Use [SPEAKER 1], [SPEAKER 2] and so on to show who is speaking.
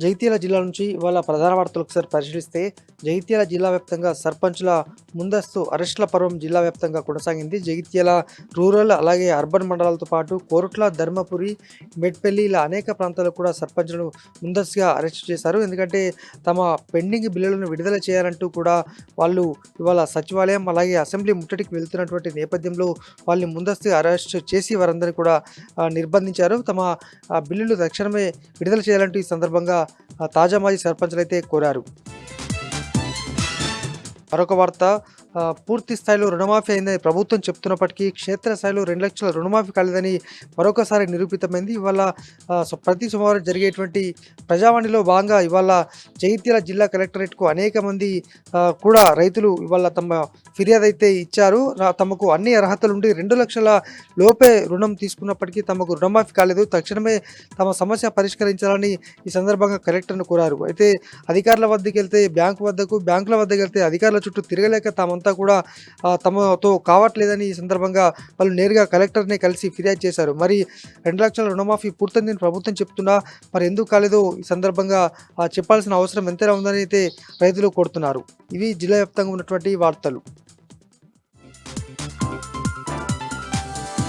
[SPEAKER 1] జగిత్యాల జిల్లా నుంచి ఇవాళ ప్రధాన వార్తలు ఒకసారి పరిశీలిస్తే జగిత్యాల జిల్లా వ్యాప్తంగా సర్పంచుల ముందస్తు అరెస్టుల పర్వం జిల్లా వ్యాప్తంగా కొనసాగింది. జగిత్యాల రూరల్ అలాగే అర్బన్ మండలాలతో పాటు కోరుట్ల, ధర్మపురి, మెట్పల్లి ఇలా అనేక ప్రాంతాల్లో కూడా సర్పంచులను ముందస్తుగా అరెస్ట్ చేశారు. ఎందుకంటే తమ పెండింగ్ బిల్లులను విడుదల చేయాలంటూ కూడా వాళ్ళు ఇవాళ సచివాలయం అలాగే అసెంబ్లీ ముట్టడికి వెళ్తున్నటువంటి నేపథ్యంలో వాళ్ళని ముందస్తుగా అరెస్ట్ చేసి వారందరినీ కూడా నిర్బంధించారు. తమ బిల్లులు తక్షణమే విడుదల చేయాలంటూ ఈ సందర్భంగా తాజా మాజీ సర్పంచులైతే కోరారు. మరొక వార్త, పూర్తి స్థాయిలో రుణమాఫీ అయిందని ప్రభుత్వం చెప్తున్నప్పటికీ క్షేత్రస్థాయిలో 2 లక్షల రుణమాఫీ కాలేదని మరొకసారి నిరూపితమైంది. ఇవాళ ప్రతి సోమవారం జరిగేటువంటి ప్రజావాణిలో భాగంగా ఇవాళ జగిత్యాల జిల్లా కలెక్టరేట్కు అనేక మంది కూడా రైతులు ఇవాళ తమ ఫిర్యాదు అయితే ఇచ్చారు. తమకు అన్ని అర్హతలు ఉండి 2 లక్షల లోపే రుణం తీసుకున్నప్పటికీ తమకు రుణమాఫీ కాలేదు, తక్షణమే తమ సమస్య పరిష్కరించాలని ఈ సందర్భంగా కలెక్టర్ను కోరారు. అయితే అధికారుల వద్దకు వెళ్తే బ్యాంకుల వద్దకు వెళ్తే అధికారుల చుట్టూ తిరగలేక తామంతా కూడా తమతో కావట్లేదని ఈ సందర్భంగా వాళ్ళు నేరుగా కలెక్టర్ని కలిసి ఫిర్యాదు చేశారు. మరి 2 లక్షల రుణమాఫీ పూర్తయిందని ప్రభుత్వం చెప్తున్నా మరి ఎందుకు కాలేదో ఈ సందర్భంగా చెప్పాల్సిన అవసరం ఎంతైనా ఉందని అయితే రైతులు కోరుతున్నారు. ఇవి జిల్లా వ్యాప్తంగా ఉన్నటువంటి వార్తలు.